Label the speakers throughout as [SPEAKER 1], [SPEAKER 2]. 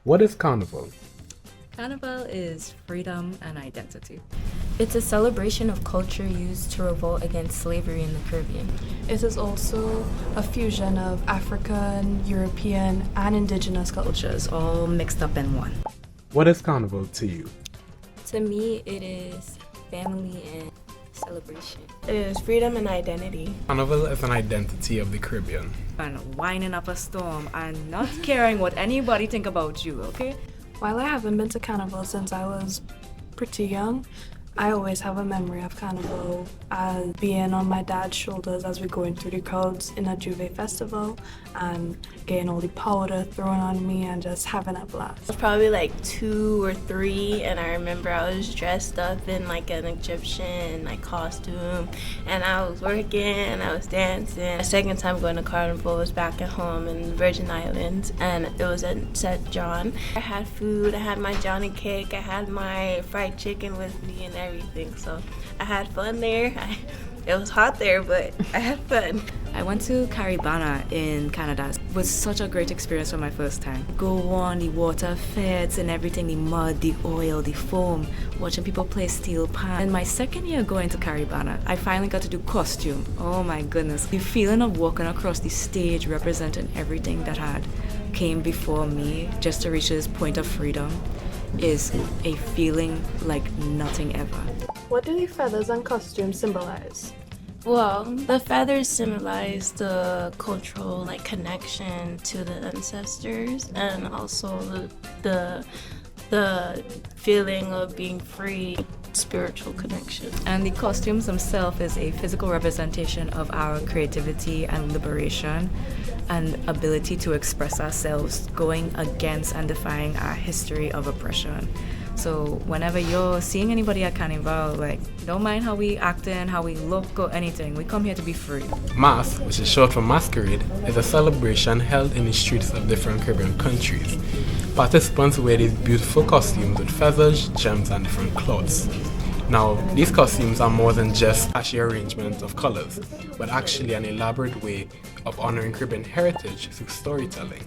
[SPEAKER 1] What is Carnival?
[SPEAKER 2] Carnival is freedom and identity.
[SPEAKER 3] It's a celebration of culture used to revolt against slavery in the Caribbean.
[SPEAKER 4] It is also a fusion of African, European, and indigenous cultures,
[SPEAKER 2] All mixed up in one.
[SPEAKER 1] What is Carnival to you?
[SPEAKER 3] To me, it is family and celebration.
[SPEAKER 5] It is freedom and identity.
[SPEAKER 1] Carnival is an identity of the Caribbean.
[SPEAKER 2] And winding up a storm and not caring what anybody think about you, okay?
[SPEAKER 4] While I haven't been to Carnival since I was pretty young, I always have a memory of Carnival as being on my dad's shoulders as we're going through the crowds in a Juve festival and getting all the powder thrown on me and just having a blast.
[SPEAKER 5] I was probably like 2 or 3, and I remember I was dressed up in like an Egyptian costume, and I was working and I was dancing. The second time going to Carnival was back at home in the Virgin Islands, and it was at St. John. I had food, I had my Johnny cake, I had my fried chicken with me and everything, so I had fun there. It was hot there, but I had fun.
[SPEAKER 2] I went to Carnival in Canada. It was such a great experience for my first time. Go on the water feds and everything, the mud, the oil, the foam, watching people play steel pan. In my second year going to Carnival, I finally got to do costume. Oh my goodness. The feeling of walking across the stage representing everything that had came before me just to reach this point of freedom is a feeling like nothing ever.
[SPEAKER 4] What do the feathers and costumes symbolize?
[SPEAKER 5] Well, the feathers symbolize the cultural connection to the ancestors, and also the feeling of being free, spiritual connection.
[SPEAKER 2] And the costumes themselves is a physical representation of our creativity and liberation and ability to express ourselves, going against and defying our history of oppression. So whenever you're seeing anybody at Carnival, don't mind how we acting, how we look or anything. We come here to be free.
[SPEAKER 1] Mass, which is short for masquerade, is a celebration held in the streets of different Caribbean countries. Participants wear these beautiful costumes with feathers, gems, and different cloths. Now, these costumes are more than just flashy arrangement of colors, but actually an elaborate way of honoring Caribbean heritage through storytelling.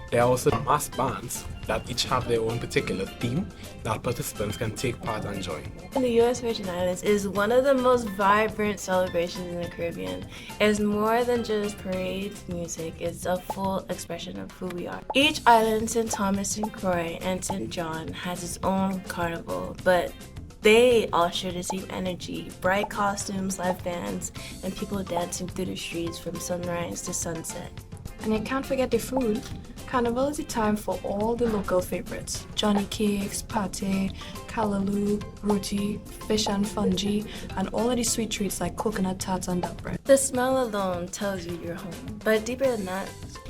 [SPEAKER 1] There are also mass bands that each have their own particular theme that participants can take part and join.
[SPEAKER 5] The U.S. Virgin Islands is one of the most vibrant celebrations in the Caribbean. It's more than just parades, music, it's a full expression of who we are. Each island, St. Thomas, St. Croix, and St. John has its own carnival, but they all share the same energy, bright costumes, live bands, and people dancing through the streets from sunrise to sunset.
[SPEAKER 4] And you can't forget the food. Carnival is the time for all the local favorites. Johnny cakes, pate, callaloo, roti, fish and fungi, and all of the sweet treats like coconut tarts and duck bread.
[SPEAKER 5] The smell alone tells you you're home. But deeper than that,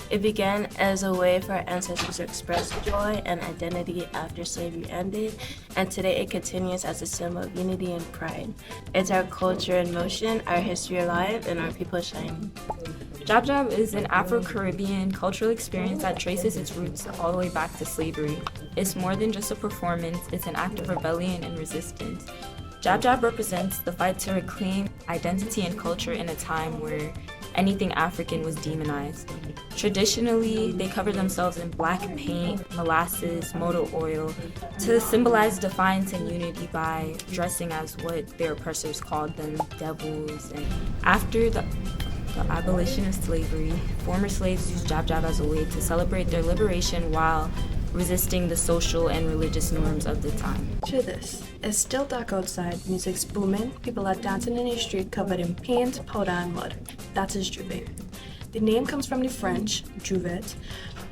[SPEAKER 5] it began as a way for our ancestors to express joy and identity after slavery ended, and today it continues as a symbol of unity and pride. It's our culture in motion, our history alive, and our people shining.
[SPEAKER 3] Jab Jab is an Afro-Caribbean cultural experience that traces its roots all the way back to slavery. It's more than just a performance, it's an act of rebellion and resistance. Jab Jab represents the fight to reclaim identity and culture in a time where anything African was demonized. Traditionally, they cover themselves in black paint, molasses, motor oil to symbolize defiance and unity by dressing as what their oppressors called them, devils. And after the abolition of slavery, former slaves used Jab Jab as a way to celebrate their liberation while resisting the social and religious norms of the time.
[SPEAKER 4] Picture this. It's still dark outside, music's booming, people are dancing in the street covered in paint, powder, and mud. That is Juve. The name comes from the French, Juvet,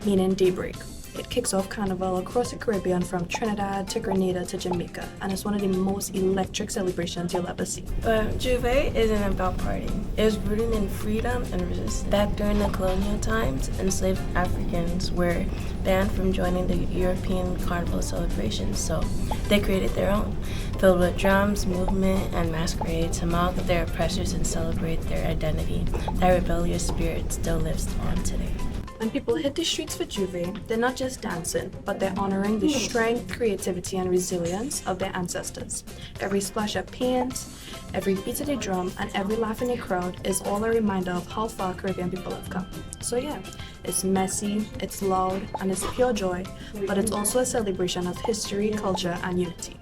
[SPEAKER 4] meaning daybreak. It kicks off Carnival across the Caribbean from Trinidad to Grenada to Jamaica, and it's one of the most electric celebrations you'll ever see.
[SPEAKER 5] But Juve isn't about partying. It's rooted in freedom and resistance. Back during the colonial times, enslaved Africans were banned from joining the European Carnival celebrations, so they created their own, filled with drums, movement, and masquerade to mock their oppressors and celebrate their identity. That rebellious spirit still lives on today.
[SPEAKER 4] When people hit the streets for Juve, they're not just dancing, but they're honoring the strength, creativity, and resilience of their ancestors. Every splash of paint, every beat of the drum, and every laugh in the crowd is all a reminder of how far Caribbean people have come. So yeah, it's messy, it's loud, and it's pure joy, but it's also a celebration of history, culture, and unity.